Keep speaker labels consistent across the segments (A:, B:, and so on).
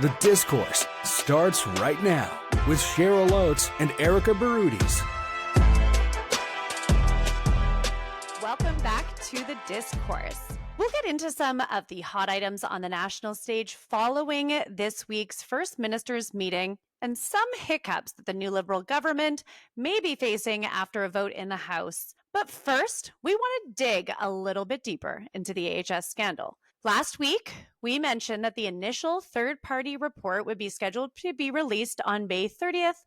A: The Discourse starts right now with Cheryl Oates and Erica Barudis.
B: Welcome back to The Discourse. We'll get into some of the hot items on the national stage following this week's First Minister's meeting and some hiccups that the new Liberal government may be facing after a vote in the House. But first, we want to dig a little bit deeper into the AHS scandal. Last week, we mentioned that the initial third-party report would be scheduled to be released on May 30th,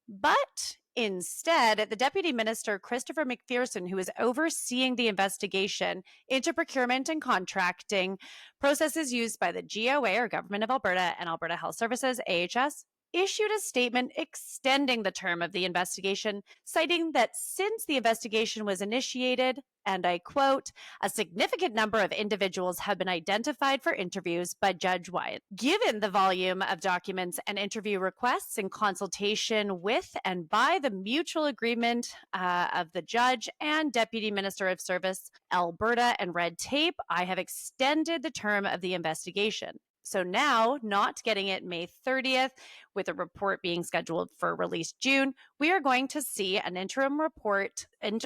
B: but instead, the Deputy Minister, Christopher McPherson, who is overseeing the investigation into procurement and contracting processes used by the GOA, or Government of Alberta, and Alberta Health Services, AHS, issued a statement extending the term of the investigation, citing that since the investigation was initiated, and I quote, a significant number of individuals have been identified for interviews by Judge Wyatt. Given the volume of documents and interview requests in consultation with and by the mutual agreement of the judge and Deputy Minister of Service, Alberta and Red Tape, I have extended the term of the investigation. So now, not getting it May 30th, with a report being scheduled for release June, we are going to see an interim report in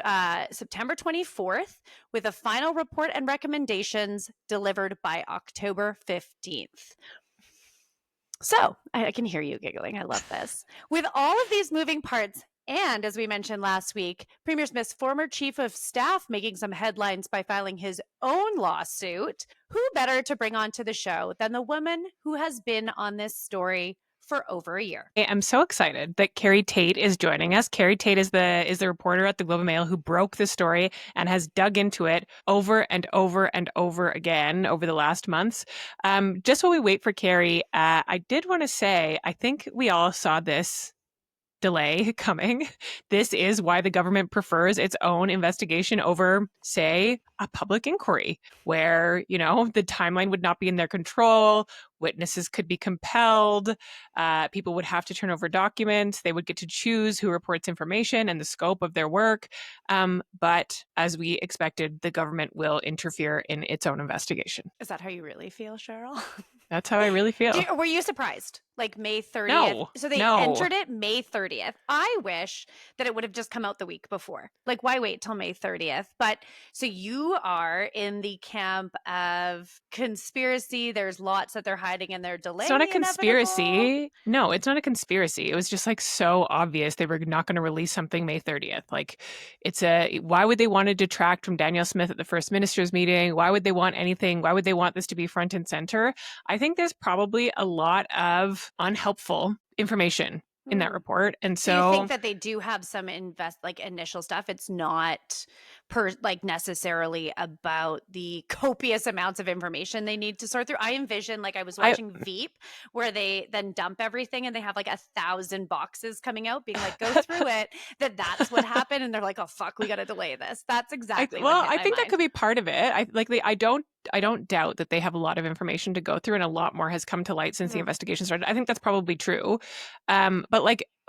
B: September 24th, with a final report and recommendations delivered by October 15th. So, I can hear you giggling. I love this. With all of these moving parts, and as we mentioned last week, Premier Smith's former chief of staff making some headlines by filing his own lawsuit, who better to bring onto the show than the woman who has been on this story for over a year?
C: I'm so excited that Carrie Tait is joining us. Carrie Tait is the reporter at the Globe and Mail who broke the story and has dug into it over and over and over again over the last months. Just while we wait for Carrie, I did want to say, I think we all saw this delay coming. This is why the government prefers its own investigation over, say, a public inquiry where, the timeline would not be in their control. Witnesses could be compelled. People would have to turn over documents. They would get to choose who reports information and the scope of their work. But as we expected, the government will interfere in its own investigation.
B: Is that how you really feel, Cheryl?
C: That's how I really feel.
B: Were you surprised? Like May 30th?
C: No.
B: So they entered it May 30th. I wish that it would have just come out the week before. Like, why wait till May 30th? But so you are in the camp of conspiracy. There's lots that they're hiding and they're delaying.
C: It's not a conspiracy. No, it's not a conspiracy. It was just so obvious they were not going to release something May 30th. Why would they want to detract from Danielle Smith at the First Minister's meeting? Why would they want anything? Why would they want this to be front and center? I think there's probably a lot of unhelpful information in that report. And so
B: do you think that they do have some initial stuff? It's not necessarily about the copious amounts of information they need to sort through. I envision, I was watching Veep, where they then dump everything and they have 1,000 boxes coming out being go through it, that's what happened. And they're like, oh fuck, we got to delay this. That's exactly
C: I think that could be part of it. I don't doubt that they have a lot of information to go through, and a lot more has come to light since the investigation started. I think that's probably true. But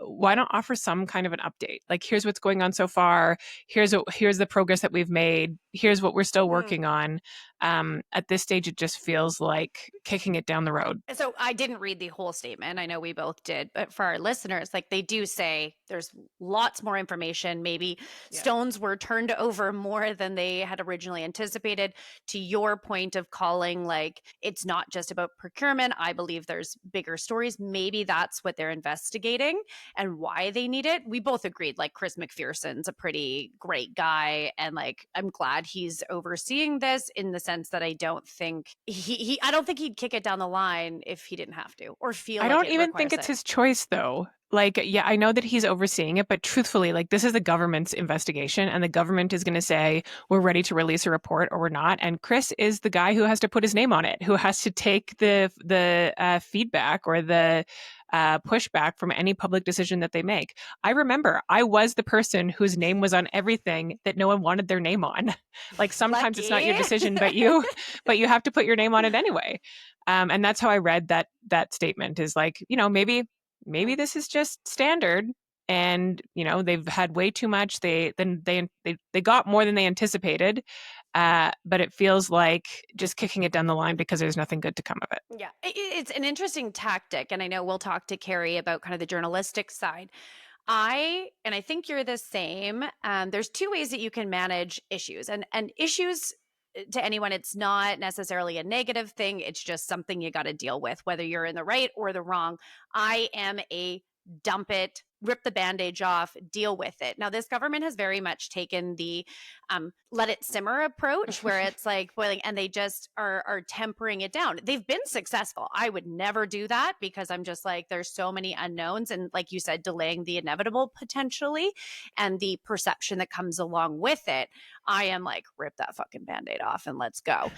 C: why not offer some kind of an update? Here's what's going on so far. Here's the progress that we've made. Here's what we're still working on. At this stage, it just feels like kicking it down the road.
B: So I didn't read the whole statement. I know we both did, but for our listeners, they do say there's lots more information. Maybe stones were turned over more than they had originally anticipated. To your point of calling, it's not just about procurement. I believe there's bigger stories. Maybe that's what they're investigating and why they need it. We both agreed, Chris McPherson's a pretty great guy. And I'm glad he's overseeing this, in the sense that I don't think he'd kick it down the line if he didn't have to, or feel.
C: I don't even think it's his choice, though. I know that he's overseeing it, but truthfully, this is the government's investigation, and the government is going to say, we're ready to release a report or we're not. And Chris is the guy who has to put his name on it, who has to take the feedback or the pushback from any public decision that they make. I remember I was the person whose name was on everything that no one wanted their name on. Sometimes it's not your decision, but you have to put your name on it anyway. And that's how I read that statement, is maybe this is just standard, and they've had way too much. They got more than they anticipated, But it feels like just kicking it down the line because there's nothing good to come of it.
B: Yeah, it's an interesting tactic. And I know we'll talk to Carrie about kind of the journalistic side. I think you're the same. There's two ways that you can manage issues, and issues to anyone, it's not necessarily a negative thing. It's just something you got to deal with, whether you're in the right or the wrong. I am a dump it, rip the bandage off, deal with it. Now, this government has very much taken the let it simmer approach, where it's like boiling, and they just are tempering it down. They've been successful. I would never do that because I'm just like, there's so many unknowns, and like you said, delaying the inevitable potentially, and the perception that comes along with it. I am like, rip that fucking Band-Aid off and let's go.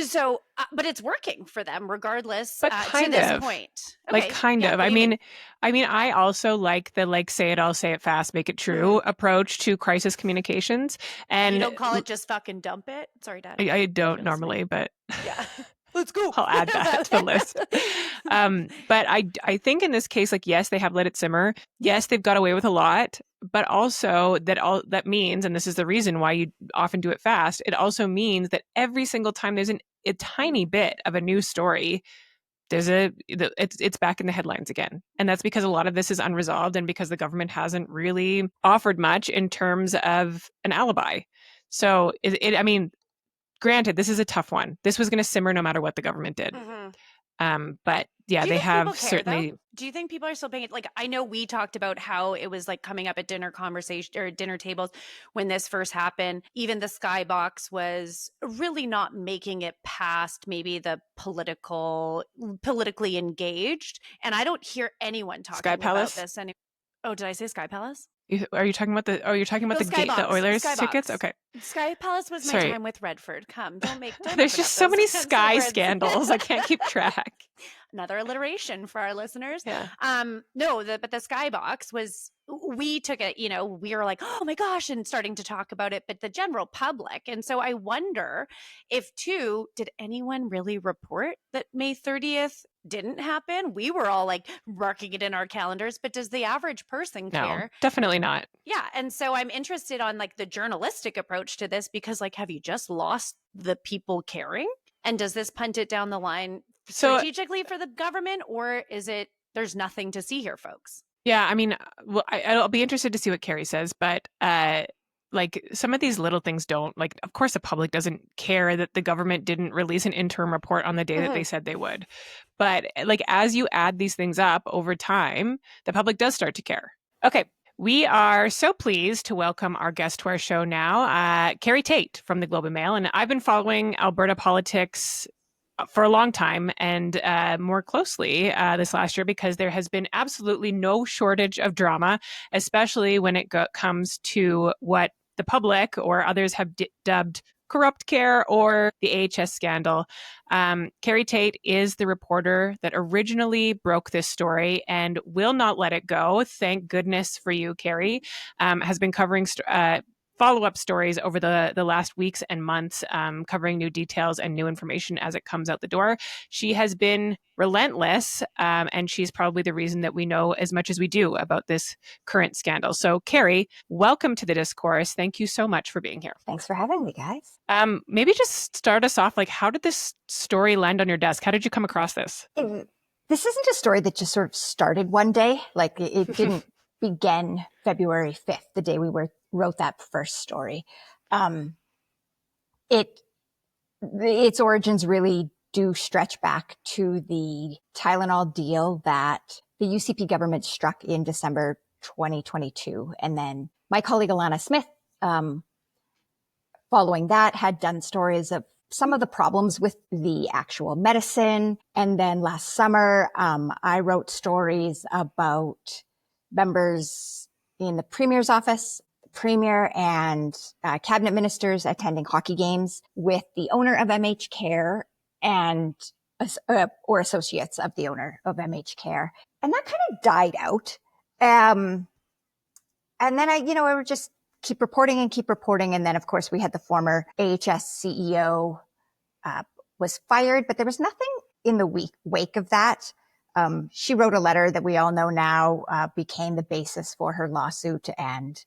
B: So, but it's working for them regardless.
C: But
B: to this point,
C: like kind of. I mean, I also like the like say it all, say it fast, make it true approach to crisis communications. And
B: you don't call it just fucking dump it. Sorry, Dad.
C: I don't normally, but
B: yeah. Let's go.
C: I'll add that to the list. But I think in this case, like, yes, they have let it simmer. Yes, they've got away with a lot, but also that means, and this is the reason why you often do it fast, it also means that every single time there's a tiny bit of a news story, it's back in the headlines again. And that's because a lot of this is unresolved and because the government hasn't really offered much in terms of an alibi. So I mean, granted, this is a tough one. This was going to simmer no matter what the government did. But yeah, they have certainly.
B: Do you think people are still paying it? Like, I know we talked about how it was like coming up at dinner conversation or dinner tables when this first happened. Even the skybox was really not making it past maybe the politically engaged. And I don't hear anyone talking about this anymore. Oh, did I say Sky Palace?
C: Are you talking about the? Oh, you're talking about the Oilers tickets? Okay.
B: Sky Palace was my time with Redford. Come, don't make.
C: There's just so many Sky scandals. I can't keep track.
B: Another alliteration for our listeners.
C: Yeah.
B: But the Skybox was. We took it. We were like, oh my gosh, and starting to talk about it. But the general public, and so I wonder if did anyone really report that May 30th didn't happen? We were all like marking it in our calendars, but does the average person care?
C: No, definitely not.
B: Yeah. And so I'm interested on like the journalistic approach to this, because like, have you just lost the people caring? And does this punt it down the line strategically for the government, or is it there's nothing to see here, folks?
C: Yeah, I mean, well, I'll be interested to see what Carrie says, but like some of these little things don't, like, of course the public doesn't care that the government didn't release an interim report on the day that they said they would. But like, as you add these things up over time, the public does start to care. Okay. We are so pleased to welcome our guest to our show now, Carrie Tait from the Globe and Mail. And I've been following Alberta politics for a long time, and more closely this last year, because there has been absolutely no shortage of drama, especially when it comes to what the public or others have dubbed corrupt care or the AHS scandal. Carrie Tait is the reporter that originally broke this story and will not let it go. Thank goodness for you, Carrie. Has been covering follow-up stories over the last weeks and months, covering new details and new information as it comes out the door. She has been relentless, and she's probably the reason that we know as much as we do about this current scandal. So, Carrie, welcome to the discourse. Thank you so much for being here.
D: Thanks for having me, guys.
C: Maybe just start us off, like, how did this story land on your desk? How did you come across this?
D: This isn't a story that just sort of started one day. Like, it didn't begin February 5th, the day we wrote that first story. Its origins really do stretch back to the Tylenol deal that the UCP government struck in December 2022. And then my colleague Alana Smith, following that, had done stories of some of the problems with the actual medicine. And then last summer, I wrote stories about members in the Premier's office, Premier and cabinet ministers attending hockey games with the owner of MH Care and or associates of the owner of MH Care. And that kind of died out. And then I would just keep reporting. And then, of course, we had the former AHS CEO was fired, but there was nothing in the wake of that. She wrote a letter that we all know now became the basis for her lawsuit. And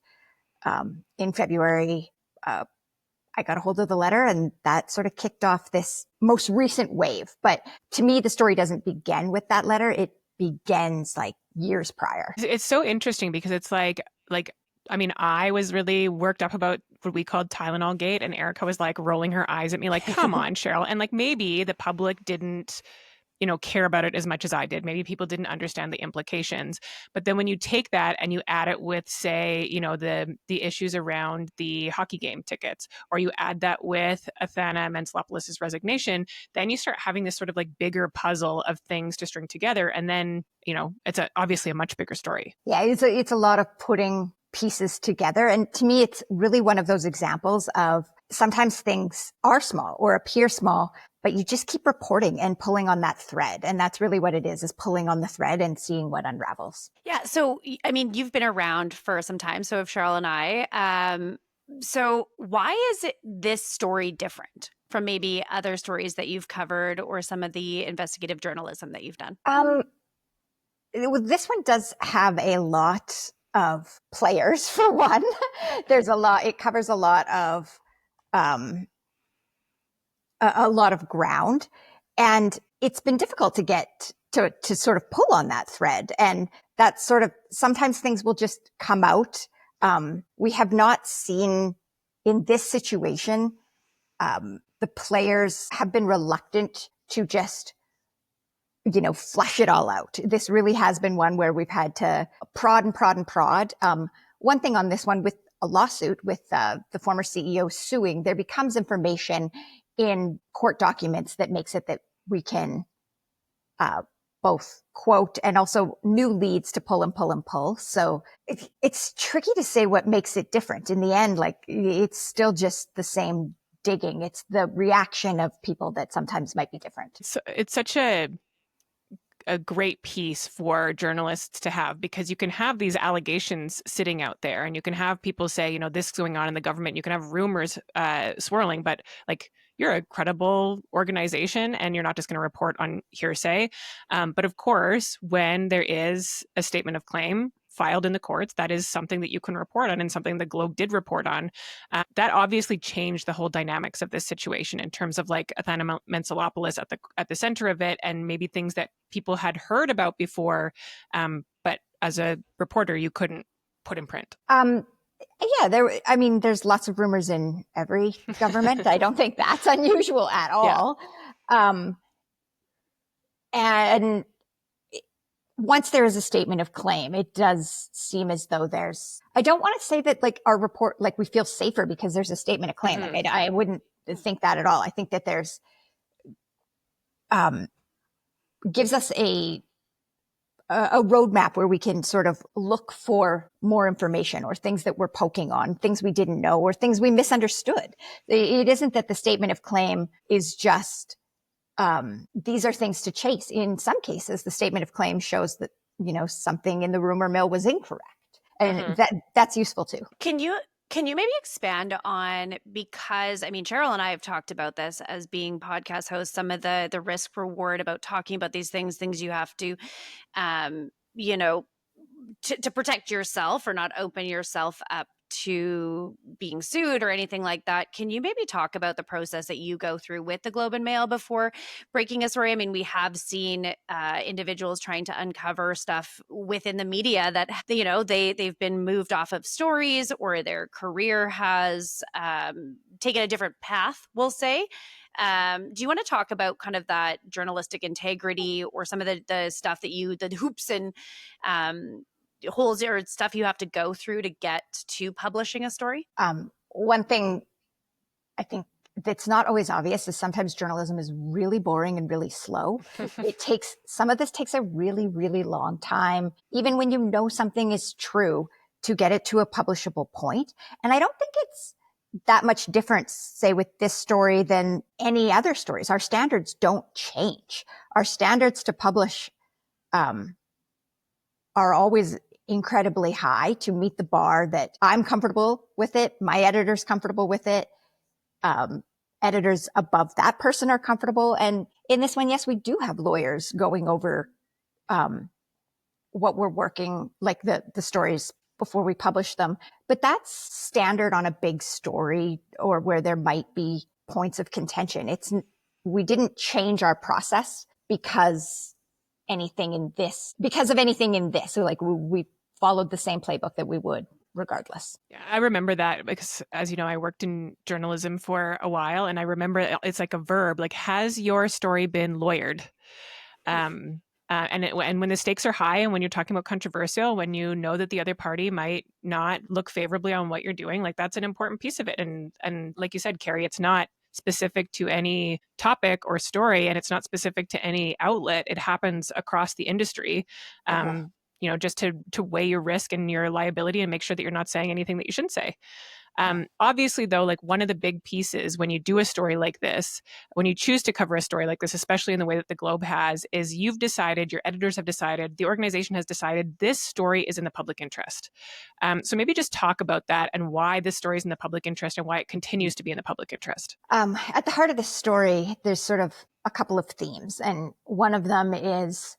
D: in February, I got a hold of the letter, and that sort of kicked off this most recent wave. But to me, the story doesn't begin with that letter. It begins like years prior.
C: It's so interesting because it's like, I mean, I was really worked up about what we called Tylenol Gate, and Erica was like rolling her eyes at me like, come on, Cheryl. And like, maybe the public didn't, care about it as much as I did. Maybe people didn't understand the implications. But then when you take that and you add it with, say, the issues around the hockey game tickets, or you add that with Athana Mentzelopoulos' resignation, then you start having this sort of like bigger puzzle of things to string together. And then, it's obviously a much bigger story.
D: Yeah, it's a lot of putting pieces together. And to me, it's really one of those examples of sometimes things are small or appear small, but you just keep reporting and pulling on that thread. And that's really what it is pulling on the thread and seeing what unravels.
B: Yeah. So, I mean, you've been around for some time. So have Cheryl and I. So why is this story different from maybe other stories that you've covered or some of the investigative journalism that you've done?
D: This one does have a lot of players, for one. It covers a lot of ground, and it's been difficult to get to sort of pull on that thread. And that sort of, sometimes things will just come out. We have not seen in this situation, the players have been reluctant to just, flush it all out. This really has been one where we've had to prod and prod and prod. One thing on this one with a lawsuit with the former CEO suing, there becomes information in court documents that makes it that we can both quote and also new leads to pull and pull and pull. So it's tricky to say what makes it different. In the end, like, it's still just the same digging. It's the reaction of people that sometimes might be different.
C: So it's such a great piece for journalists to have, because you can have these allegations sitting out there and you can have people say, this is going on in the government. You can have rumors swirling, but like, you're a credible organization and you're not just going to report on hearsay. But of course, when there is a statement of claim filed in the courts, that is something that you can report on and something the Globe did report on. That obviously changed the whole dynamics of this situation in terms of like Athana Mentzelopoulos at the center of it, and maybe things that people had heard about before, but as a reporter, you couldn't put in print.
D: Yeah, there's lots of rumors in every government. I don't think that's unusual at all. Yeah. And once there is a statement of claim, it does seem as though I don't want to say that like our report, like we feel safer because there's a statement of claim. Mm-hmm. Like I wouldn't think that at all. I think that there's, gives us a roadmap where we can sort of look for more information or things that we're poking on, things we didn't know or things we misunderstood. It isn't that the statement of claim is just, these are things to chase. In some cases, the statement of claim shows that, something in the rumor mill was incorrect. And that's useful too.
B: Can you maybe expand on, because Cheryl and I have talked about this as being podcast hosts, some of the risk reward about talking about these things you have to, to protect yourself or not open yourself up to being sued or anything like that. Can you maybe talk about the process that you go through with the Globe and Mail before breaking a story? We have seen individuals trying to uncover stuff within the media that, they've been moved off of stories or their career has taken a different path, we'll say. Do you want to talk about kind of that journalistic integrity or some of the stuff that the hoops and holes or stuff you have to go through to get to publishing a story?
D: One thing I think that's not always obvious is sometimes journalism is really boring and really slow. Some of this takes a really, really long time, even when you know something is true, to get it to a publishable point. And I don't think it's that much difference, say, with this story than any other stories. Our standards don't change. Our standards to publish are always incredibly high to meet the bar that I'm comfortable with it. My editor's comfortable with it. Editors above that person are comfortable. And in this one, yes, we do have lawyers going over what we're working, like the stories before we publish them. But that's standard on a big story or where there might be points of contention. We didn't change our process because of anything in this. So like we followed the same playbook that we would regardless.
C: Yeah, I remember that because, as you know, I worked in journalism for a while, and I remember it's like a verb, like, has your story been lawyered? And when the stakes are high and when you're talking about controversial, when you know that the other party might not look favorably on what you're doing, like, that's an important piece of it. And like you said, Carrie, it's not specific to any topic or story, and it's not specific to any outlet. It happens across the industry. Just to weigh your risk and your liability and make sure that you're not saying anything that you shouldn't say. Obviously, though, like, one of the big pieces when you do a story like this, when you choose to cover a story like this, especially in the way that the Globe has, is you've decided, your editors have decided, the organization has decided this story is in the public interest. So maybe just talk about that and why this story is in the public interest and why it continues to be in the public interest.
D: At the heart of the story, there's sort of a couple of themes, and one of them is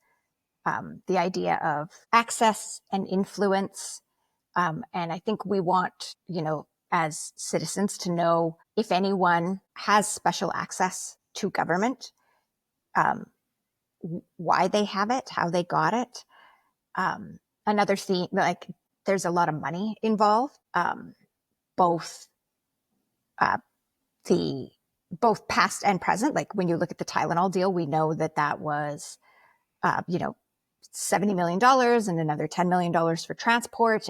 D: the idea of access and influence. And I think we want, as citizens to know if anyone has special access to government, why they have it, how they got it. Another theme, like, there's a lot of money involved, both past and present. Like, when you look at the Tylenol deal, we know that was, $70 million and another $10 million for transport.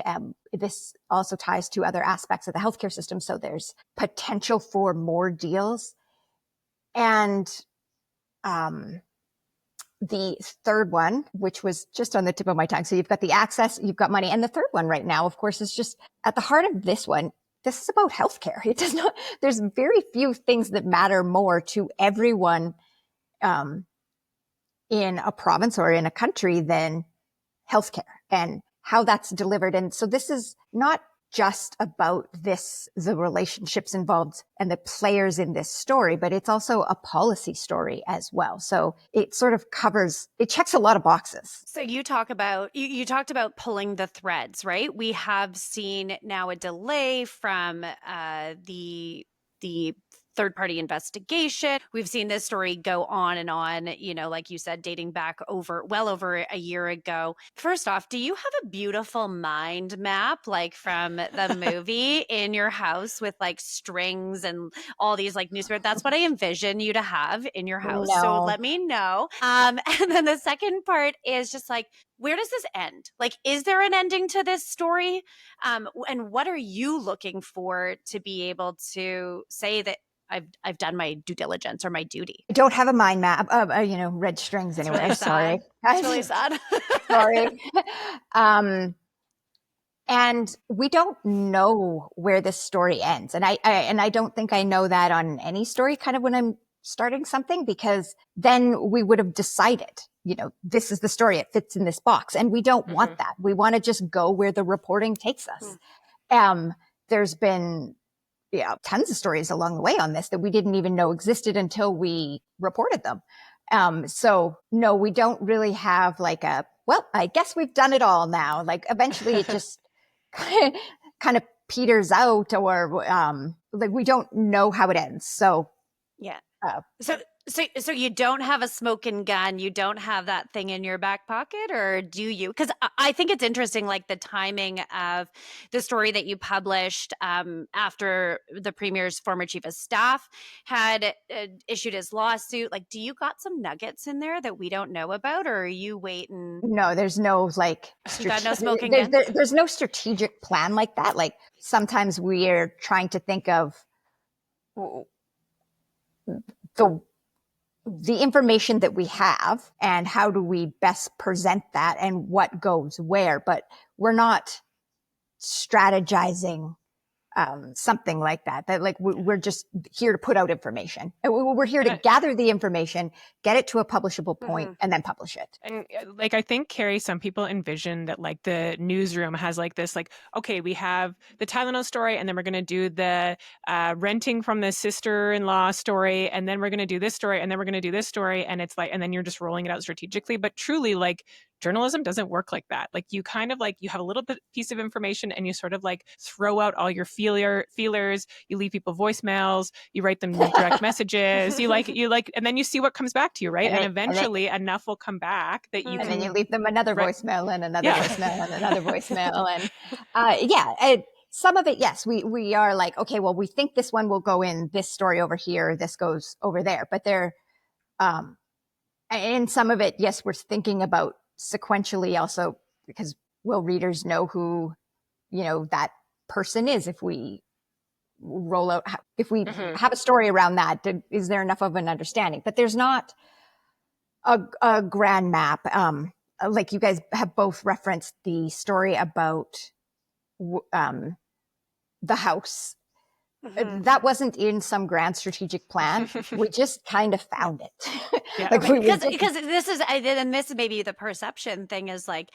D: This also ties to other aspects of the healthcare system. So there's potential for more deals. And the third one, which was just on the tip of my tongue. So you've got the access, you've got money. And the third one right now, of course, is just at the heart of this one. This is about healthcare. It does not, there's very few things that matter more to everyone, in a province or in a country than healthcare and how that's delivered. And so this is not just about the relationships involved and the players in this story, but it's also a policy story as well. So it sort of checks a lot of boxes.
B: So you talked about pulling the threads, right? We have seen now a delay from the third-party investigation. We've seen this story go on and on, like you said, dating back well over a year ago. First off, do you have a beautiful mind map, like from the movie, in your house with like strings and all these like newspaper? That's what I envision you to have in your house.
D: No.
B: So let me know. And then the second part is just like, where does this end? Like, is there an ending to this story? And what are you looking for to be able to say that I've done my due diligence or my duty?
D: I don't have a mind map, red strings anyway.
B: Really
D: Sorry.
B: It's really sad.
D: Sorry. And we don't know where this story ends. And I don't think I know that on any story kind of when I'm starting something, because then we would have decided, this is the story. It fits in this box. And we don't want that. We want to just go where the reporting takes us. There's been tons of stories along the way on this that we didn't even know existed until we reported them. So no, we don't really have like I guess we've done it all now. Like, eventually it just kind of peters out, or like, we don't know how it ends. So
B: yeah. So you don't have a smoking gun, you don't have that thing in your back pocket, or do you? Because I think it's interesting, like the timing of the story that you published after the Premier's former chief of staff had issued his lawsuit. Like, do you got some nuggets in there that we don't know about, or are you waiting?
D: No, there's no like,
B: you got no smoking gun?
D: There's no strategic plan like that. Like, sometimes we are trying to think of the information that we have and how do we best present that and what goes where, but we're not strategizing something like that like we're just here to put out information. We're here to gather the information, get it to a publishable point, and then publish it.
C: And like, I think, Carrie, some people envision that like the newsroom has like this, like, okay, we have the Tylenol story, and then we're going to do the renting from the sister-in-law story, and then we're going to do this story, and then we're going to do this story, and it's like, and then you're just rolling it out strategically. But truly, like, journalism doesn't work like that. Like you kind of like, you have a little bit piece of information and you sort of like throw out all your feelers, you leave people voicemails, you write them direct messages, you like, and then you see what comes back to you, right? And eventually enough will come back that you can.
D: And then you leave them another voicemail and another voicemail and another voicemail. And some of it, yes, we are like, okay, well, we think this one will go in this story over here, this goes over there. But and some of it, yes, we're thinking about sequentially also, because will readers know who, that person is if we roll out, if we have a story around that, is there enough of an understanding? But there's not a grand map. Like you guys have both referenced the story about the House. That wasn't in some grand strategic plan. We just kind of found it.
B: Yeah. Because this is, and this may be the perception thing is like,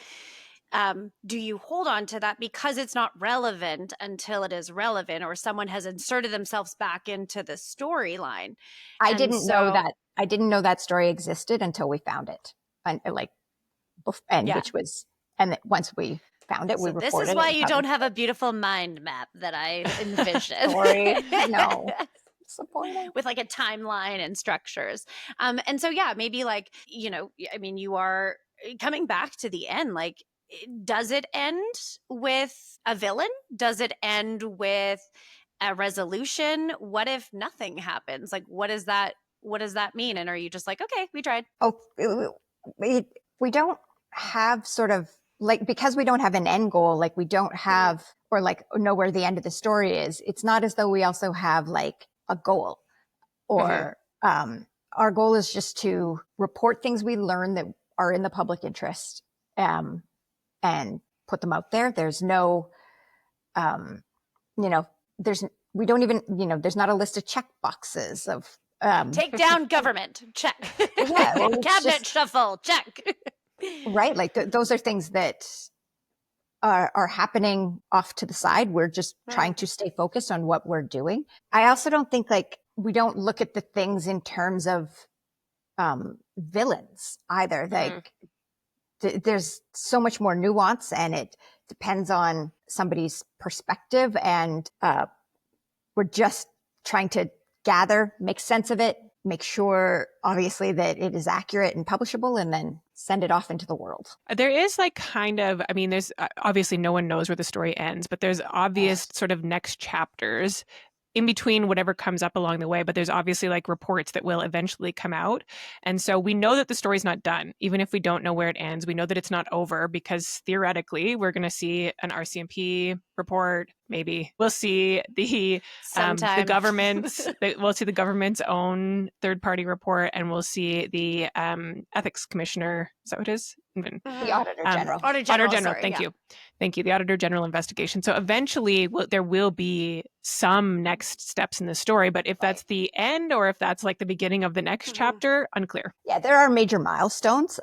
B: do you hold on to that because it's not relevant until it is relevant, or someone has inserted themselves back into the storyline?
D: I didn't know that story existed until we found it, once we found it, we reported it.
B: This is why you don't have a beautiful mind map that I envision.
D: Sorry, no. Disappointing.
B: With like a timeline and structures. And so, yeah, maybe like, I mean, you are coming back to the end, like, does it end with a villain? Does it end with a resolution? What if nothing happens? Like, what does that mean? And are you just like, okay, we tried?
D: Oh, we don't have sort of like, because we don't have an end goal, like we don't have, or like know where the end of the story is. It's not as though we also have like a goal, or our goal is just to report things we learn that are in the public interest, and put them out there. There's no, there's not a list of check boxes of,
B: take down government, check. Cabinet shuffle, check.
D: Right. Like those are things that are happening off to the side. We're just trying to stay focused on what we're doing. I also don't think like we don't look at the things in terms of villains either. Like there's so much more nuance, and it depends on somebody's perspective. And we're just trying to gather, make sense of it, make sure obviously that it is accurate and publishable, and then send it off into the world.
C: There is like kind of, I mean, there's obviously no one knows where the story ends, but there's obvious sort of next chapters in between whatever comes up along the way. But there's obviously like reports that will eventually come out. And so we know that the story's not done. Even if we don't know where it ends, we know that it's not over, because theoretically we're going to see an RCMP report. Maybe we'll see the government's we'll see the government's own third-party report, and we'll see the ethics commissioner. Is that what it is?
D: The Auditor General.
C: Auditor General. Thank you. The Auditor General investigation. So eventually there will be some next steps in the story, but if that's the end or if that's like the beginning of the next chapter, unclear.
D: Yeah, there are major milestones.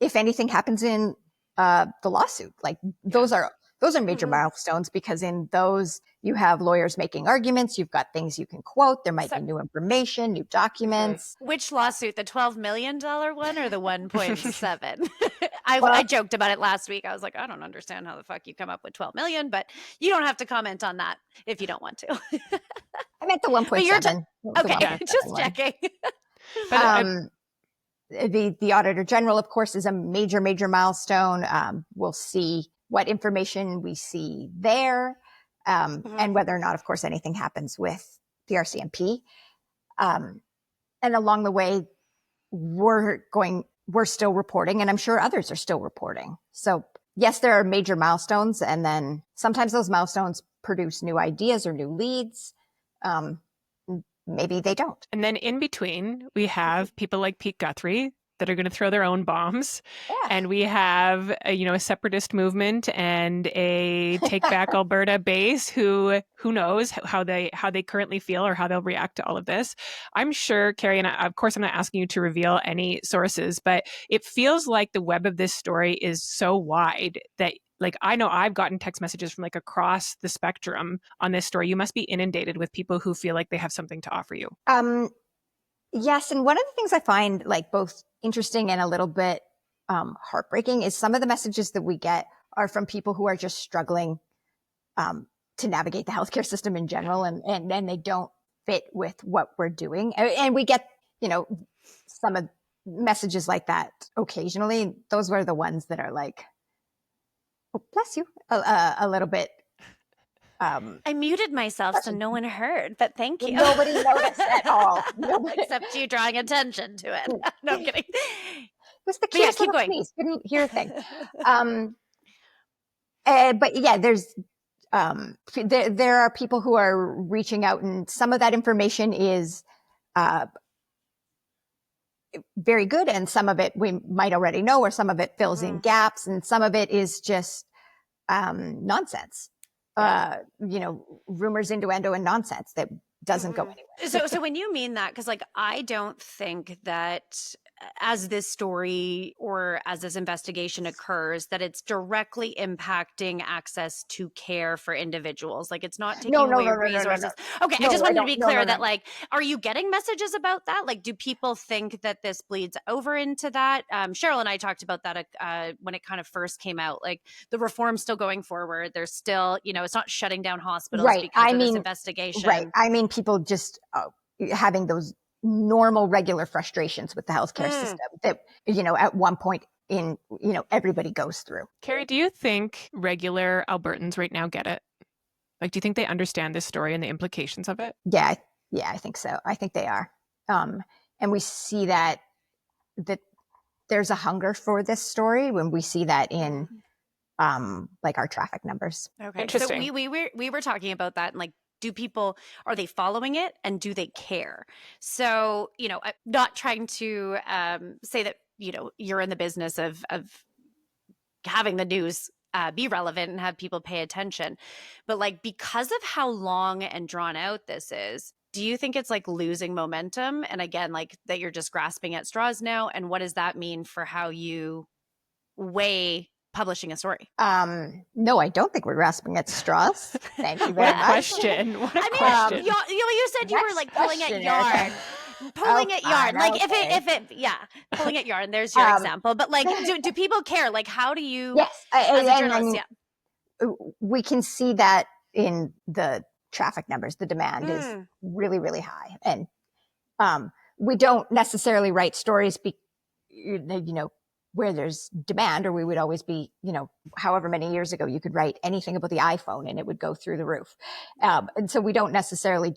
D: If anything happens in the lawsuit, like those are major milestones, because in those you have lawyers making arguments, you've got things you can quote, there might be new information, new documents.
B: Which lawsuit, the $12 million one or the 1.7? I joked about it last week. I was like, I don't understand how the fuck you come up with 12 million, but you don't have to comment on that if you don't want to.
D: I meant the 1.7.
B: Okay, just checking.
D: But the Auditor General, of course, is a major milestone. We'll see what information we see there, and whether or not, of course, anything happens with the RCMP. And along the way, we're still reporting, and I'm sure others are still reporting. So yes, there are major milestones, and then sometimes those milestones produce new ideas or new leads. Maybe they don't.
C: And then in between, we have people like Pete Guthrie that are going to throw their own bombs. Yeah. And we have a separatist movement and a Take Back Alberta base who knows how they currently feel or how they'll react to all of this. I'm sure, Carrie, and of course I'm not asking you to reveal any sources, but it feels like the web of this story is so wide that, like, I know I've gotten text messages from like across the spectrum on this story. You must be inundated with people who feel like they have something to offer you.
D: Yes. And one of the things I find like both interesting and a little bit heartbreaking is some of the messages that we get are from people who are just struggling to navigate the healthcare system in general, and then they don't fit with what we're doing. And we get, some of messages like that occasionally. Those were the ones that are like, oh, bless you, a little bit.
B: I muted myself so no one heard, but thank you.
D: Nobody noticed at all.
B: Except you drawing attention to it. No, I'm kidding.
D: It was the cutest
B: keep
D: little
B: going.
D: sneeze. Couldn't hear a thing. But yeah, there's there are people who are reaching out, and some of that information is very good, and some of it we might already know, or some of it fills in gaps, and some of it is just nonsense. Rumors, innuendo, and nonsense that doesn't go anywhere.
B: So when you mean that, because like I don't think that as this story or as this investigation occurs, that it's directly impacting access to care for individuals. Like it's not taking away resources. No. Okay, I just wanted to be clear that like, are you getting messages about that? Like, do people think that this bleeds over into that? Cheryl and I talked about that when it kind of first came out. Like the reform's still going forward. There's still, it's not shutting down hospitals because of this investigation.
D: Right. I mean, people just having those normal, regular frustrations with the healthcare system that, at one point in, everybody goes through.
C: Carrie, do you think regular Albertans right now get it? Like, do you think they understand this story and the implications of it?
D: Yeah, I think so. I think they are. And we see that there's a hunger for this story when we see that in like our traffic numbers.
B: Okay. So we were talking about that, and like, are they following it, and do they care? So, I'm not trying to say that, you're in the business of having the news be relevant and have people pay attention. But like, because of how long and drawn out this is, do you think it's like losing momentum? And again, like that you're just grasping at straws now? And what does that mean for how you weigh publishing a story?
D: No, I don't think we're grasping at straws. Thank you very much.
C: Question. What a question.
B: You said you were like pulling at yarn. Pulling at yarn. Like pulling at yarn, there's your example. But like, do people care? Like, how do you, as a journalist,
D: we can see that in the traffic numbers. The demand is really, really high. And we don't necessarily write stories where there's demand, or we would always be, however many years ago you could write anything about the iPhone and it would go through the roof. And so we don't necessarily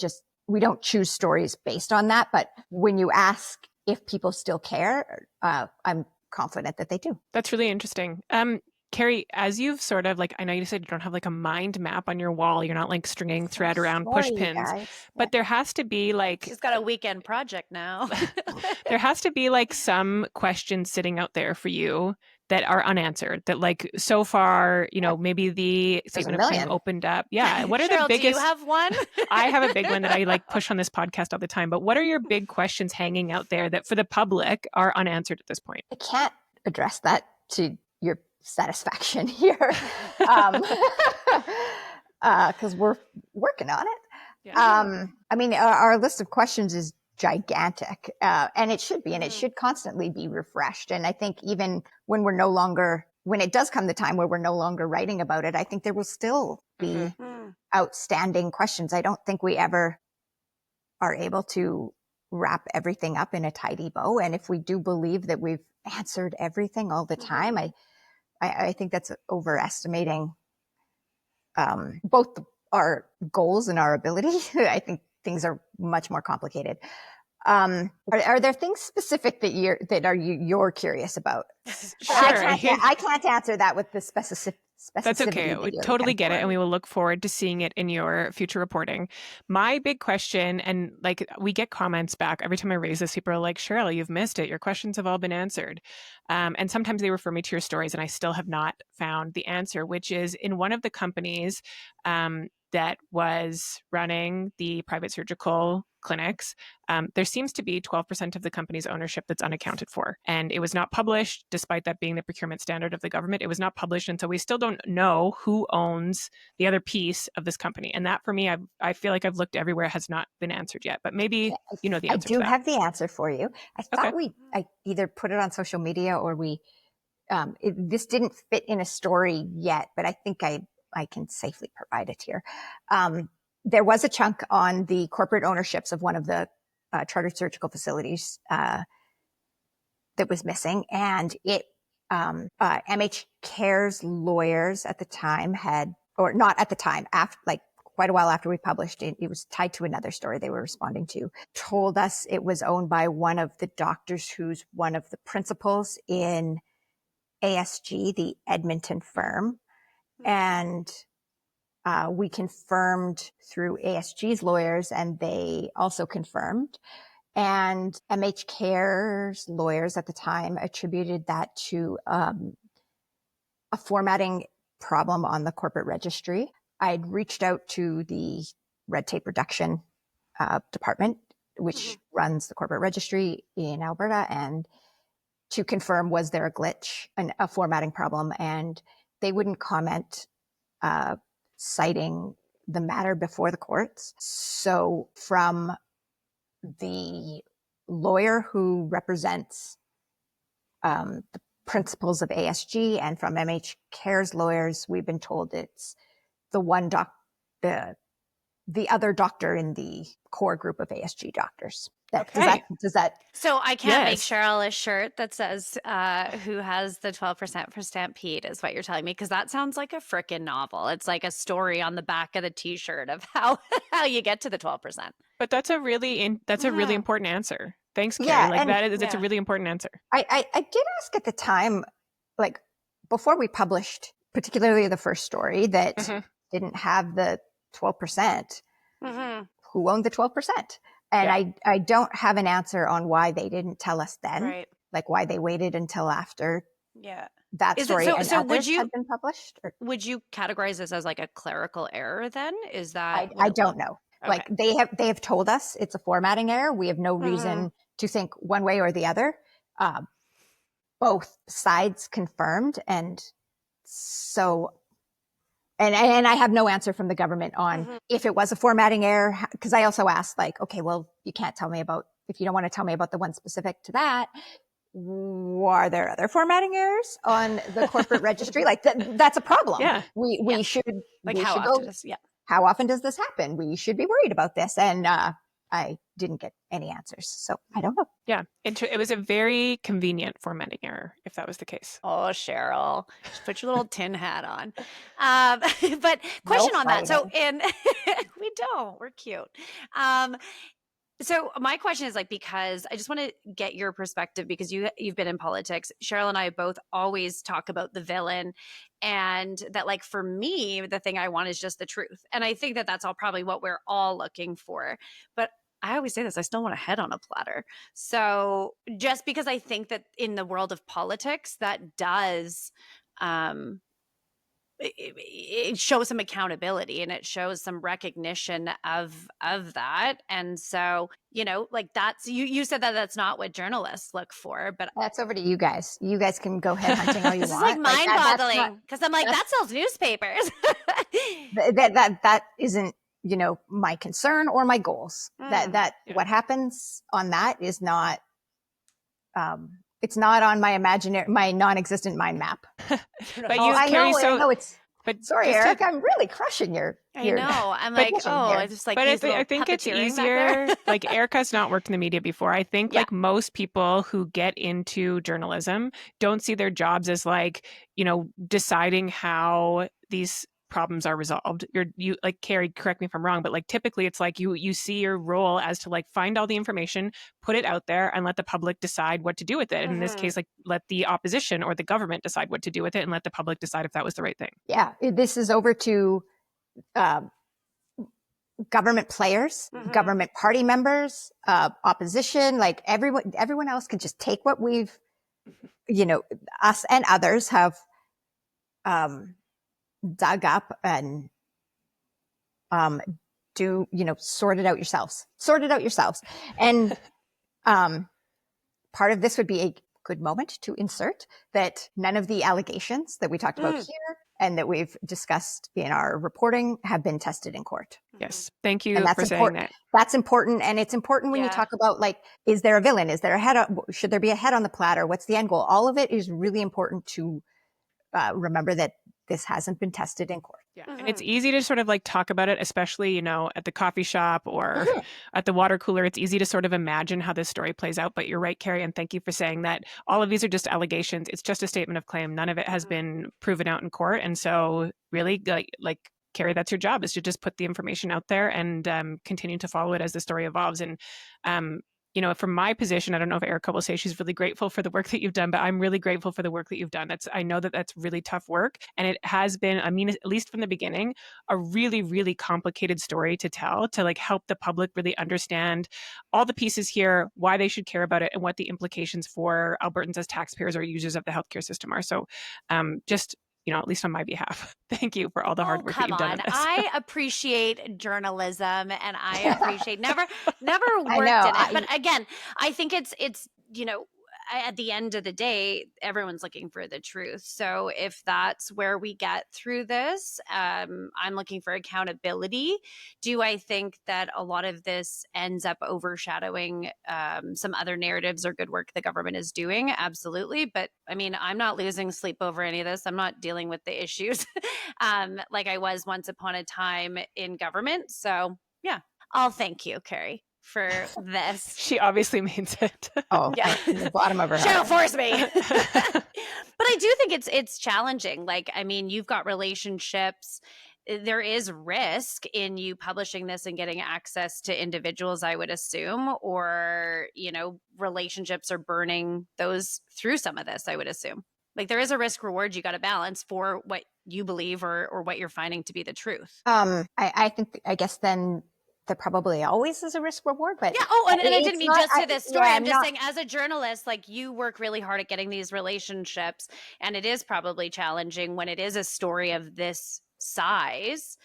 D: we don't choose stories based on that. But when you ask if people still care, I'm confident that they do.
C: That's really interesting. Carrie, as you've sort of like, I know you said you don't have like a mind map on your wall. You're not like stringing thread around push pins, but there has to be like,
B: she's got a weekend project now.
C: There has to be like some questions sitting out there for you that are unanswered, that like so far, maybe the statement of claim opened up. Yeah. What are
B: Cheryl,
C: the biggest?
B: Do you have one?
C: I have a big one that I like push on this podcast all the time, but what are your big questions hanging out there that for the public are unanswered at this point?
D: I can't address that to your satisfaction here because we're working on it. Yeah. I mean, our list of questions is gigantic, and it should be, and it should constantly be refreshed. And I think even when when it does come the time where we're no longer writing about it, I think there will still be outstanding questions. I don't think we ever are able to wrap everything up in a tidy bow. And if we do believe that we've answered everything all the time, I think that's overestimating both our goals and our ability. I think things are much more complicated. Are there things specific that you're curious about?
C: Sure.
D: I can't answer that with the specificity.
C: That's okay. We totally get it. And we will look forward to seeing it in your future reporting. My big question, and like we get comments back every time I raise this, people are like, Cheryl, you've missed it. Your questions have all been answered. And sometimes they refer me to your stories and I still have not found the answer, which is in one of the companies that was running the private surgical clinics, there seems to be 12% of the company's ownership that's unaccounted for. And it was not published, despite that being the procurement standard of the government. It was not published. And so we still don't know who owns the other piece of this company. And that for me, I feel like I've looked everywhere, has not been answered yet. But maybe you know the answer.
D: I do have the answer for you. I thought I either put it on social media or we this didn't fit in a story yet, but I think I can safely provide it here. There was a chunk on the corporate ownerships of one of the chartered surgical facilities that was missing, and it MH Care's lawyers at the time not at the time, after, like quite a while after we published it, it was tied to another story they were responding to, told us it was owned by one of the doctors who's one of the principals in ASG, the Edmonton firm. And we confirmed through ASG's lawyers, and they also confirmed. And MH Care's lawyers at the time attributed that to a formatting problem on the corporate registry. I'd reached out to the red tape reduction department, which runs the corporate registry in Alberta, and to confirm, was there a glitch, a formatting problem, and they wouldn't comment, citing the matter before the courts. So from the lawyer who represents the principals of ASG and from MH Care's lawyers, we've been told it's the one the other doctor in the core group of ASG doctors. Does that?
B: So I can't make
C: Yes.
B: Cheryl a shirt that says who has the 12% for Stampede is what you're telling me, because that sounds like a frickin' novel. It's like a story on the back of the t-shirt of how you get to the 12%.
C: But that's a really important answer. Thanks, Carrie.
D: Yeah,
C: it's a really important answer.
D: I did ask at the time, like before we published, particularly the first story that didn't have the 12%, who owned the 12%? And I don't have an answer on why they didn't tell us then,
B: Right.
D: like why they waited until after that
B: Is
D: story
B: it,
D: and
B: so
D: others
B: would you
D: had been published. Or,
B: would you categorize this as like a clerical error then? Is that
D: I don't know.
B: Okay.
D: Like they have told us it's a formatting error. We have no reason to think one way or the other. Both sides confirmed, and so. And I have no answer from the government on if it was a formatting error, because I also asked, like, okay, well, you can't tell me about, if you don't want to tell me about the one specific to that, are there other formatting errors on the corporate registry? Like that's a problem.
C: Yeah.
D: We should,
B: like
D: we
B: how
D: should
B: often
D: go,
B: does
D: how often does this happen? We should be worried about this. And I didn't get any answers. So I don't know.
C: Yeah. It was a very convenient formatting error, if that was the case.
B: Oh, Cheryl, just put your little tin hat on. But question on that. So we don't, we're cute. So my question is, like, because I just want to get your perspective, because you've been in politics. Cheryl and I both always talk about the villain, and that, like, for me, the thing I want is just the truth. And I think that that's all probably what we're all looking for. But I always say this, I still want a head on a platter. So just because I think that in the world of politics, that does it shows some accountability, and it shows some recognition of that. And so, like, that's you said that that's not what journalists look for, but
D: That's over to you guys. You guys can go head hunting all you
B: this
D: want.
B: is like mind-boggling, because I'm like, that sells newspapers.
D: that isn't, my concern or my goals. What happens on that is not, it's not on my non-existent mind map.
C: But I
D: know it's. But sorry, Eric, I'm really crushing your.
B: I know. I'm like, it's just like.
C: But
B: I
C: think it's easier. Like, Erica's not worked in the media before. I think like most people who get into journalism don't see their jobs as like, deciding how these problems are resolved. You like, Carrie, correct me if I'm wrong, but like typically it's like you see your role as to like find all the information, put it out there, and let the public decide what to do with it. And in this case, like, let the opposition or the government decide what to do with it, and let the public decide if that was the right thing.
D: Yeah, this is over to government players, government party members, opposition. Like everyone else can just take what we've, us and others have dug up and sort it out yourselves. And part of this would be a good moment to insert that none of the allegations that we talked about here and that we've discussed in our reporting have been tested in court.
C: Yes. Thank you
D: And that's
C: for saying
D: important.
C: that.
D: That's important. And it's important when you talk about, like, is there a villain? Is there a head? Should there be a head on the platter? What's the end goal? All of it is really important to remember that this hasn't been tested in court.
C: Yeah. And it's easy to sort of like talk about it, especially, at the coffee shop or at the water cooler. It's easy to sort of imagine how this story plays out. But you're right, Carrie, and thank you for saying that. All of these are just allegations. It's just a statement of claim. None of it has been proven out in court. And so really, like Carrie, that's your job, is to just put the information out there and continue to follow it as the story evolves. And from my position, I don't know if Erica will say she's really grateful for the work that you've done, but I'm really grateful for the work that you've done. I know that that's really tough work. And it has been, at least from the beginning, a really, really complicated story to tell, to like help the public really understand all the pieces here, why they should care about it, and what the implications for Albertans as taxpayers or users of the healthcare system are. So at least on my behalf, thank you for all the hard work that you've done on this.
B: I appreciate journalism, and I appreciate never worked in it. But again, I think it's at the end of the day, everyone's looking for the truth. So if that's where we get through this, I'm looking for accountability. Do I think that a lot of this ends up overshadowing some other narratives or good work the government is doing? Absolutely. But I'm not losing sleep over any of this. I'm not dealing with the issues like I was once upon a time in government. So yeah, I'll thank you, Carrie, for this.
C: She obviously means it.
D: Oh, yeah. The bottom of her heart.
B: She'll force me. But I do think it's challenging. You've got relationships. There is risk in you publishing this and getting access to individuals, I would assume, or, relationships are burning those through some of this, I would assume. Like, there is a risk reward you got to balance for what you believe or what you're finding to be the truth.
D: I guess then there probably always is a risk reward, but
B: yeah. Oh, and I didn't mean just to this story. I'm just saying, as a journalist, like, you work really hard at getting these relationships, and it is probably challenging when it is a story of this size.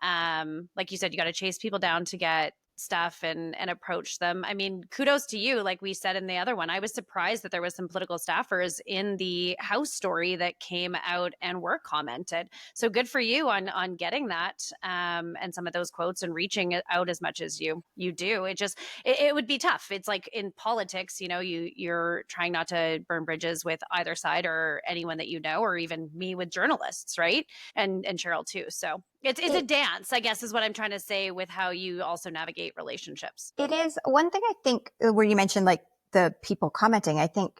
B: Like you said, you got to chase people down to get stuff and approach them. Kudos to you. Like we said in the other one, I was surprised that there was some political staffers in the House story that came out and were commented. So good for you on getting that and some of those quotes and reaching out as much as you do. It would be tough. It's like in politics, you're trying not to burn bridges with either side or anyone that you know, or even me with journalists, right? And Cheryl too. So it's a dance, I guess, is what I'm trying to say with how you also navigate relationships.
D: It is. One thing I think, where you mentioned like the people commenting, I think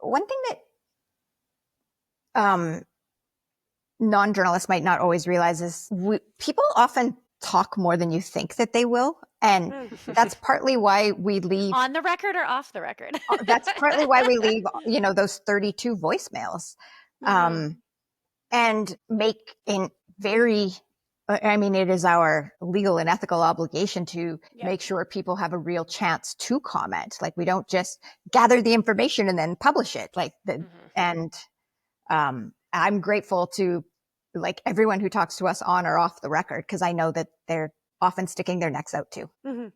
D: one thing that non-journalists might not always realize is people often talk more than you think that they will. And that's partly why we leave.
B: On the record or off the record?
D: That's partly why we leave, those 32 voicemails. And make it is our legal and ethical obligation to make sure people have a real chance to comment. Like, we don't just gather the information and then publish it. And I'm grateful to like everyone who talks to us on or off the record, because I know that they're often sticking their necks out too.
B: Mm-hmm.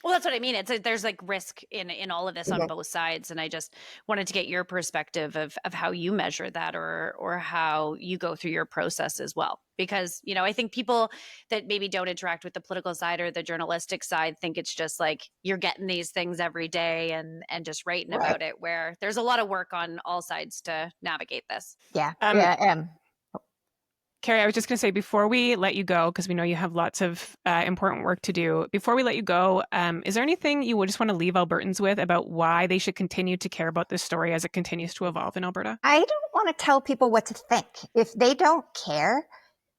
B: Well, that's what I mean. There's like risk in all of this on both sides. And I just wanted to get your perspective of how you measure that or how you go through your process as well. Because, I think people that maybe don't interact with the political side or the journalistic side think it's just like you're getting these things every day and just writing about it, where there's a lot of work on all sides to navigate this.
D: Yeah.
C: Carrie, I was just going to say, before we let you go, because we know you have lots of important work to do, before we let you go, is there anything you would just want to leave Albertans with about why they should continue to care about this story as it continues to evolve in Alberta? I
D: don't want to tell people what to think. If they don't care,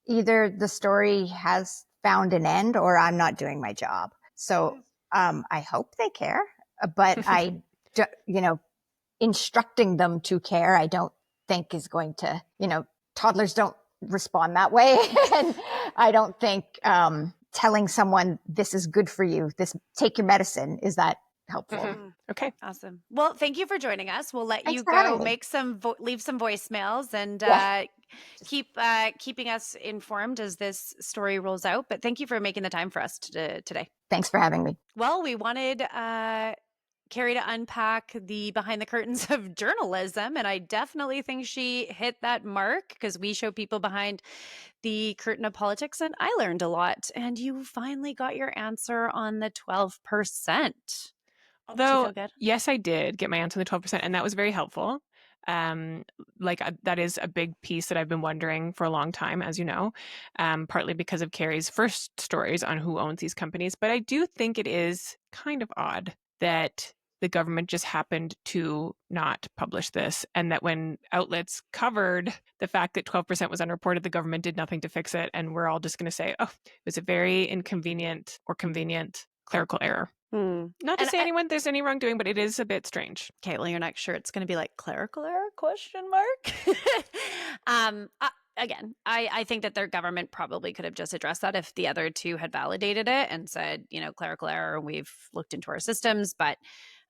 D: either the story has found an end or I'm not doing my job. So I hope they care, but instructing them to care, I don't think is going to, toddlers don't respond that way. And I don't think telling someone this is good for you, take your medicine, is that helpful.
C: Okay,
B: awesome. Well, thank you for joining us. We'll let you go make leave some voicemails and keeping us informed as this story rolls out. But thank you for making the time for us today.
D: Thanks for having me.
B: Well, we wanted Carrie to unpack the behind the curtains of journalism. And I definitely think she hit that mark because we show people behind the curtain of politics. And I learned a lot. And you finally got your answer on the 12%. Do you
C: Although,
B: feel good?
C: yes, I did get my answer on the 12%, and that was very helpful. That is a big piece that I've been wondering for a long time, as you know, partly because of Carrie's first stories on who owns these companies. But I do think it is kind of odd that the government just happened to not publish this, and that when outlets covered the fact that 12% was unreported, the government did nothing to fix it. And we're all just going to say, oh, it was a very inconvenient or convenient clerical error. Not to say there's any wrongdoing, but it is a bit strange.
B: Okay, well, you're not sure it's going to be like clerical error, question mark? Again, I think that their government probably could have just addressed that if the other two had validated it and said, clerical error, we've looked into our systems, but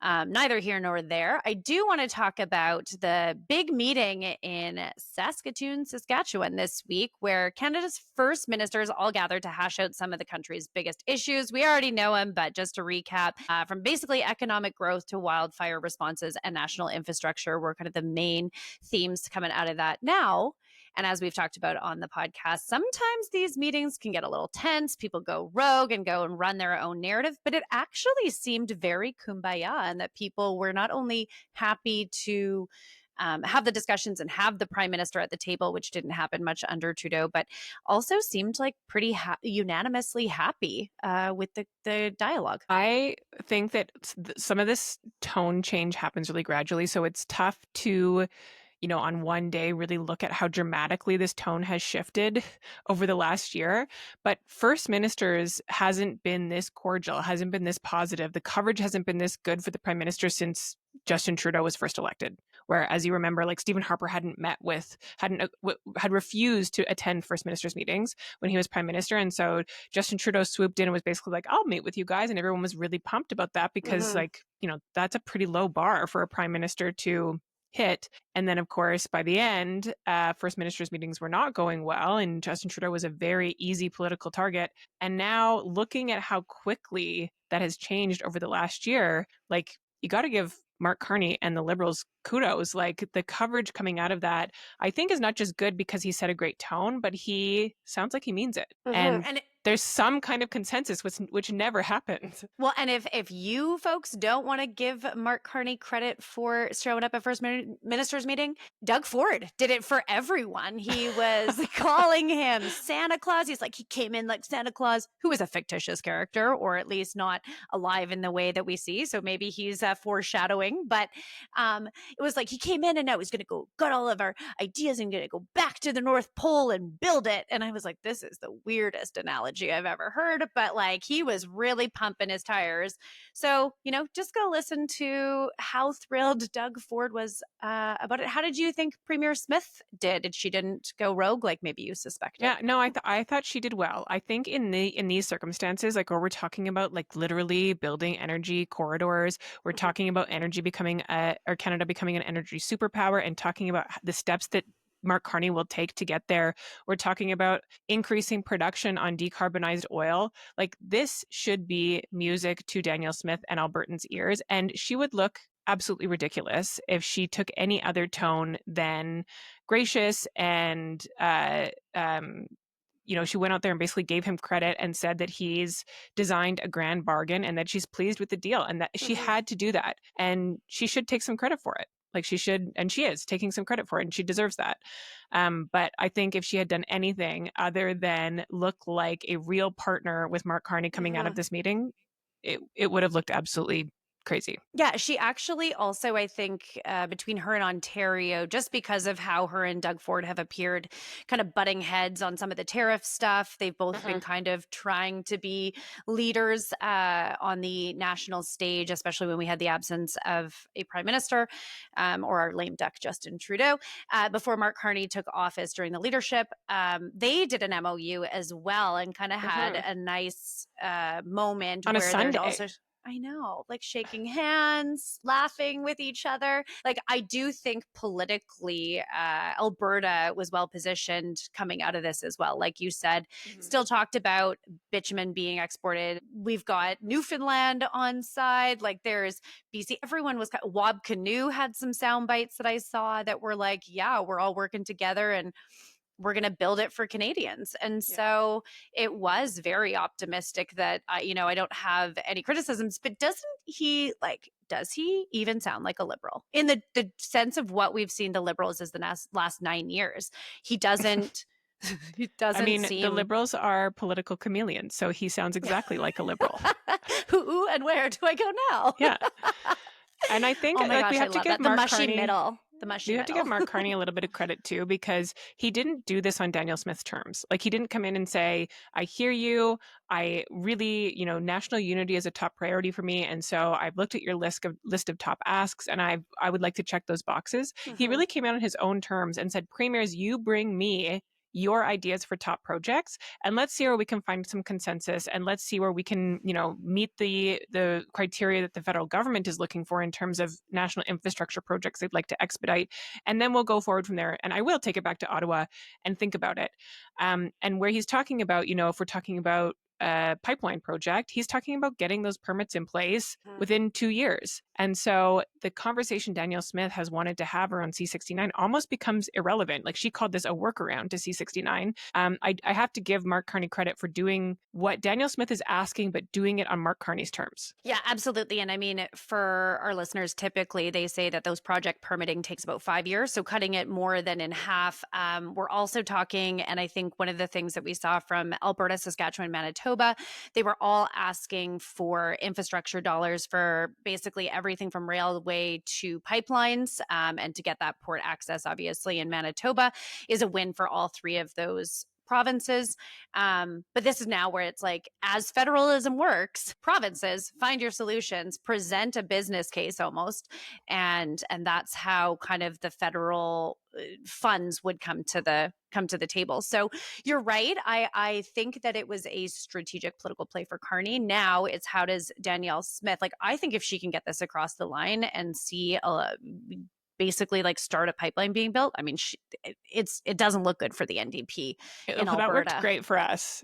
B: neither here nor there. I do want to talk about the big meeting in Saskatoon, Saskatchewan this week, where Canada's first ministers all gathered to hash out some of the country's biggest issues. We already know them, but just to recap, from basically economic growth to wildfire responses and national infrastructure were kind of the main themes coming out of that now. And as we've talked about on the podcast, sometimes these meetings can get a little tense. People go rogue and go and run their own narrative, but it actually seemed very kumbaya, and that people were not only happy to have the discussions and have the prime minister at the table, which didn't happen much under Trudeau, but also seemed like pretty unanimously happy with the dialogue.
C: I think that some of this tone change happens really gradually, so it's tough to on one day really look at how dramatically this tone has shifted over the last year. But First Ministers hasn't been this cordial, hasn't been this positive. The coverage hasn't been this good for the Prime Minister since Justin Trudeau was first elected. Where, as you remember, like Stephen Harper had refused to attend First Ministers meetings when he was Prime Minister. And so Justin Trudeau swooped in and was basically like, I'll meet with you guys. And everyone was really pumped about that because that's a pretty low bar for a Prime Minister to hit. And then, of course, by the end, First Ministers meetings were not going well, and Justin Trudeau was a very easy political target. And now, looking at how quickly that has changed over the last year, like, you got to give Mark Carney and the Liberals kudos. Like, the coverage coming out of that, I think, is not just good because he set a great tone, but he sounds like he means it. And there's some kind of consensus, which never happens.
B: Well, and if you folks don't want to give Mark Carney credit for showing up at First Minister's meeting, Doug Ford did it for everyone. He was calling him Santa Claus. He's like, he came in like Santa Claus, who is a fictitious character, or at least not alive in the way that we see. So maybe he's foreshadowing. But it was like he came in and now he's going to go get all of our ideas and going to go back to the North Pole and build it. And I was like, this is the weirdest analogy I've ever heard, but like he was really pumping his tires. So, just go listen to how thrilled Doug Ford was about it. How did you think Premier Smith did? She didn't go rogue like maybe you suspected?
C: Yeah, no, I thought she did well. I think in these circumstances, like where we're talking about like literally building energy corridors, we're talking about energy becoming or Canada becoming an energy superpower, and talking about the steps that Mark Carney will take to get there. We're talking about increasing production on decarbonized oil. Like, this should be music to Danielle Smith and Albertans' ears. And she would look absolutely ridiculous if she took any other tone than gracious and, she went out there and basically gave him credit and said that he's designed a grand bargain and that she's pleased with the deal, and that she had to do that. And she should take some credit for it. Like, she should, and she is taking some credit for it, and she deserves that. But I think if she had done anything other than look like a real partner with Mark Carney coming out of this meeting, it would have looked absolutely crazy.
B: Yeah, she actually also, I think, between her and Ontario, just because of how her and Doug Ford have appeared kind of butting heads on some of the tariff stuff, they've both been kind of trying to be leaders on the national stage, especially when we had the absence of a prime minister or our lame duck Justin Trudeau. Before Mark Carney took office during the leadership, they did an MOU as well and kind of had a nice moment
C: on
B: where
C: a Sunday.
B: Also I know, like shaking hands, laughing with each other. Like, I do think politically, Alberta was well positioned coming out of this as well. Like you said, still talked about bitumen being exported. We've got Newfoundland on side. Like, there's BC. Everyone was, Wob Canoe had some sound bites that I saw that were like, yeah, we're all working together and we're going to build it for Canadians. And so it was very optimistic that, I don't have any criticisms, but does he even sound like a Liberal in the sense of what we've seen the Liberals as the last 9 years? He doesn't, he doesn't seem...
C: the Liberals are political chameleons, so he sounds exactly like a Liberal.
B: Who and where do I go now?
C: Yeah. And I think
B: oh my gosh,
C: we have to give
B: the
C: Mark
B: mushy
C: Carney
B: middle. The mushy
C: you have to
B: middle.
C: give Mark Carney a little bit of credit too, because he didn't do this on Danielle Smith's terms. Like, he didn't come in and say, I hear you. I really, national unity is a top priority for me. And so I've looked at your list of top asks, and I would like to check those boxes. He really came out on his own terms and said, Premiers, you bring me your ideas for top projects, and let's see where we can find some consensus, and let's see where we can, meet the criteria that the federal government is looking for in terms of national infrastructure projects they'd like to expedite, and then we'll go forward from there. And I will take it back to Ottawa and think about it. And where he's talking about, if we're talking about a pipeline project, he's talking about getting those permits in place within 2 years. And so the conversation Danielle Smith has wanted to have around C69 almost becomes irrelevant. Like, she called this a workaround to C69. I have to give Mark Carney credit for doing what Danielle Smith is asking, but doing it on Mark Carney's terms.
B: Yeah, absolutely. And I mean, for our listeners, typically they say that those project permitting takes about 5 years. So cutting it more than in half. We're also talking, and I think one of the things that we saw from Alberta, Saskatchewan, Manitoba, they were all asking for infrastructure dollars for basically everything from railway to pipelines, and to get that port access, obviously, in Manitoba is a win for all three of those provinces. But this is now where it's like, as federalism works, provinces find your solutions, present a business case almost, and that's how kind of the federal funds would come to the table. So you're right. I think that it was a strategic political play for Carney. Now it's, how does Danielle Smith, like, I think if she can get this across the line and see basically like start a pipeline being built, I mean, it doesn't look good for the NDP in Alberta.
C: That worked great for us.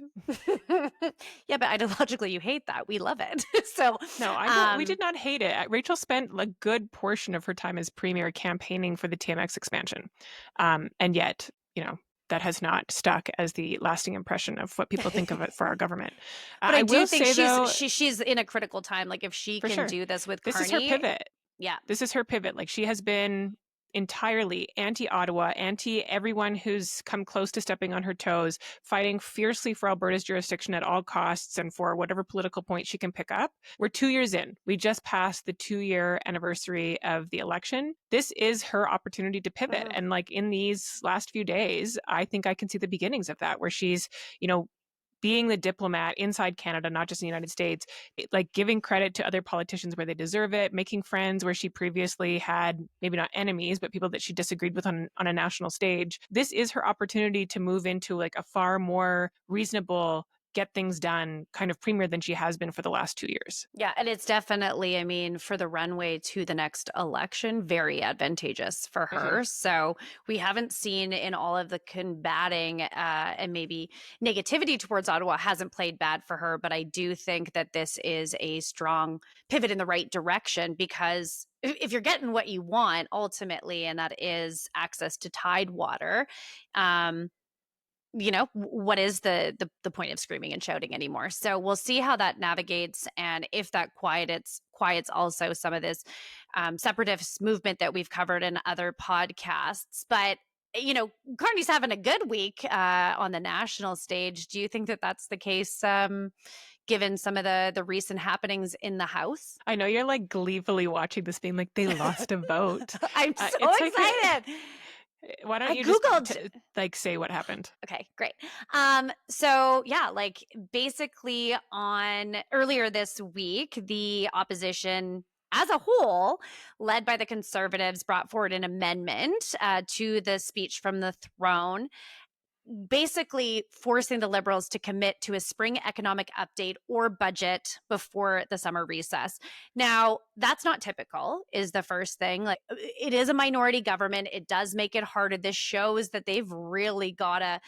B: Yeah, but ideologically you hate that. We love it. So
C: no, we did not hate it. Rachel spent a good portion of her time as premier campaigning for the TMX expansion, and yet, that has not stuck as the lasting impression of what people think of it for our government.
B: But I do think
C: though,
B: she's in a critical time. Like, if she can do this with Carney,
C: this is her pivot.
B: Yeah.
C: This is her pivot. Like, she has been entirely anti-Ottawa, anti-everyone who's come close to stepping on her toes, fighting fiercely for Alberta's jurisdiction at all costs and for whatever political point she can pick up. We're 2 years in. We just passed the 2-year anniversary of the election. This is her opportunity to pivot. And like, in these last few days, I think I can see the beginnings of that, where she's, being the diplomat inside Canada, not just in the United States, like giving credit to other politicians where they deserve it, making friends where she previously had maybe not enemies, but people that she disagreed with on a national stage. This is her opportunity to move into like a far more reasonable, get things done kind of premier than she has been for the last 2 years.
B: Yeah, and it's definitely, I mean, for the runway to the next election, very advantageous for her. So we haven't seen in all of the combating and maybe negativity towards Ottawa hasn't played bad for her, but I do think that this is a strong pivot in the right direction, because if you're getting what you want ultimately, and that is access to tidewater, what is the point of screaming and shouting anymore? So we'll see how that navigates, and if that quiets also some of this separatist movement that we've covered in other podcasts. But Carney's having a good week on the national stage. Do you think that that's the case, given some of the recent happenings in the House?
C: I know you're like gleefully watching this, being like, they lost a vote.
B: I'm so excited.
C: Why don't you
B: Googled
C: just say what happened?
B: Okay, great. So yeah, like basically on earlier this week, the opposition as a whole, led by the Conservatives, brought forward an amendment to the speech from the throne, basically forcing the Liberals to commit to a spring economic update or budget before the summer recess. Now, that's not typical, is the first thing. Like, it is a minority government. It does make it harder. This shows that they've really got to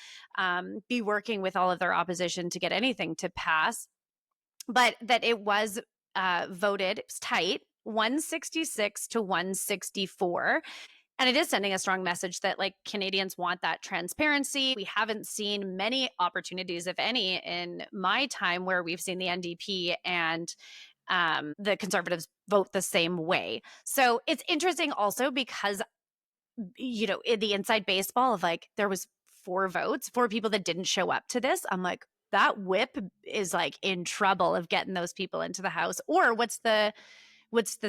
B: be working with all of their opposition to get anything to pass. But that it was voted, it was tight, 166 to 164. And it is sending a strong message that like Canadians want that transparency. We haven't seen many opportunities, if any, in my time where we've seen the NDP and the Conservatives vote the same way. So it's interesting also because, you know, in the inside baseball of like, there was 4 people that didn't show up to this. I'm like, that whip is like in trouble of getting those people into the House. Or what's the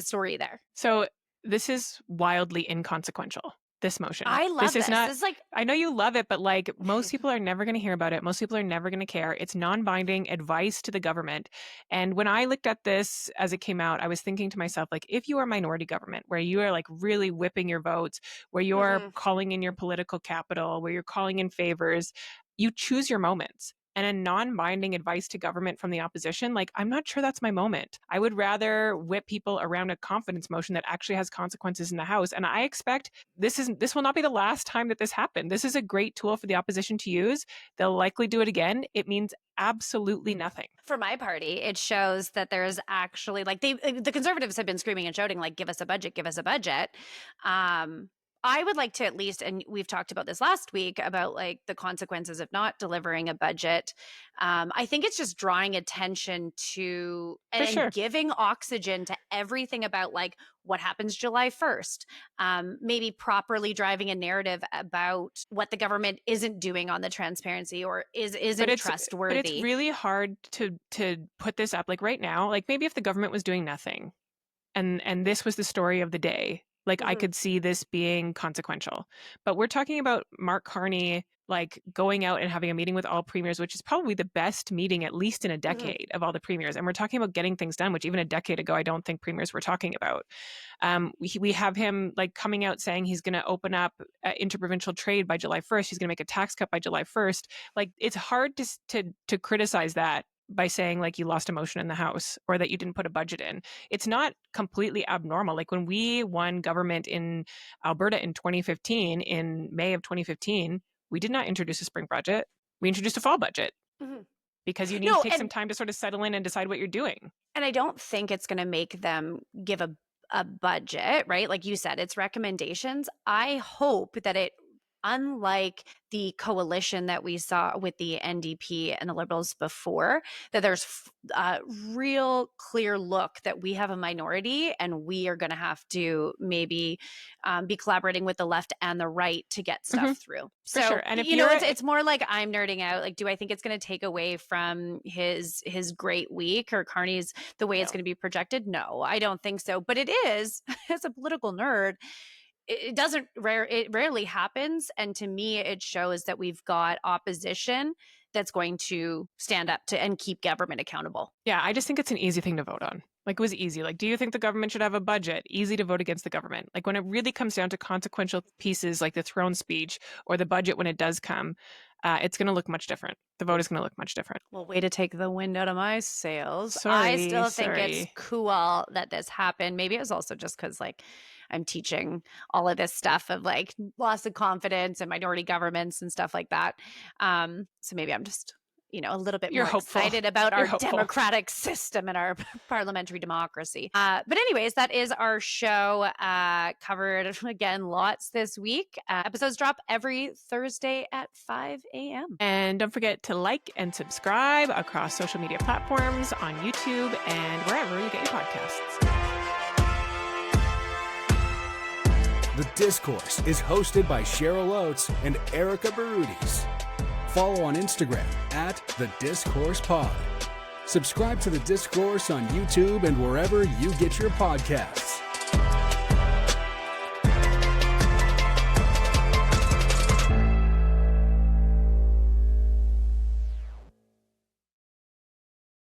B: story there?
C: So this is wildly inconsequential, this motion.
B: I love this.
C: Not,
B: this is like,
C: I know you love it, but like most people are never going to hear about it. Most people are never going to care. It's non-binding advice to the government. And when I looked at this as it came out, I was thinking to myself, like, if you are a minority government where you are like really whipping your votes, where you're calling in your political capital, where you're calling in favors, you choose your moments. And a non-binding advice to government from the opposition, like, I'm not sure that's my moment. I would rather whip people around a confidence motion that actually has consequences in the House. And I expect this will not be the last time that this happened. This is a great tool for the opposition to use. They'll likely do it again. It means absolutely nothing.
B: For my party, it shows that there's actually like the Conservatives have been screaming and shouting like, give us a budget, give us a budget. I would like to at least, and we've talked about this last week, about like the consequences of not delivering a budget. I think it's just drawing attention to and giving oxygen to everything about like what happens July 1st. Maybe properly driving a narrative about what the government isn't doing on the transparency or isn't trustworthy.
C: But it's really hard to put this up. Like right now, like maybe if the government was doing nothing and this was the story of the day, like I could see this being consequential. But we're talking about Mark Carney like going out and having a meeting with all premiers, which is probably the best meeting at least in a decade of all the premiers. And we're talking about getting things done, which even a decade ago, I don't think premiers were talking about. We have him like coming out saying he's going to open up interprovincial trade by July 1st. He's going to make a tax cut by July 1st. Like it's hard to criticize that by saying like you lost a motion in the House or that you didn't put a budget in. It's not completely abnormal. Like when we won government in Alberta in 2015, in May of 2015, we did not introduce a spring budget. We introduced a fall budget because you need to take some time to sort of settle in and decide what you're doing.
B: And I don't think it's going to make them give a budget, right? Like you said, it's recommendations. I hope that it, unlike the coalition that we saw with the NDP and the Liberals before, that there's a real clear look that we have a minority and we are going to have to maybe be collaborating with the left and the right to get stuff through. So,
C: sure. And if
B: you know, it's more like I'm nerding out. Like, do I think it's going to take away from his great week or Carney's, the way it's going to be projected? No, I don't think so. But it is, as a political nerd, it rarely happens. And to me, it shows that we've got opposition that's going to stand up to and keep government accountable.
C: Yeah, I just think it's an easy thing to vote on. Like it was easy. Like, do you think the government should have a budget? Easy to vote against the government. Like when it really comes down to consequential pieces like the throne speech or the budget when it does come, it's going to look much different. The vote is going to look much different.
B: Well, way to take the wind out of my sails. I still think it's cool that this happened. Maybe it was also just because like I'm teaching all of this stuff of like loss of confidence and minority governments and stuff like that. So maybe I'm just, you know, a little bit more excited about our democratic system and our parliamentary democracy. But anyways, that is our show. Covered again lots this week. Episodes drop every Thursday at 5 a.m.
C: And don't forget to like and subscribe across social media platforms on YouTube and wherever you get your podcasts.
A: The Discourse is hosted by Cheryl Oates and Erica Barudis. Follow on Instagram at The Discourse Pod. Subscribe to The Discourse on YouTube and wherever you get your podcasts.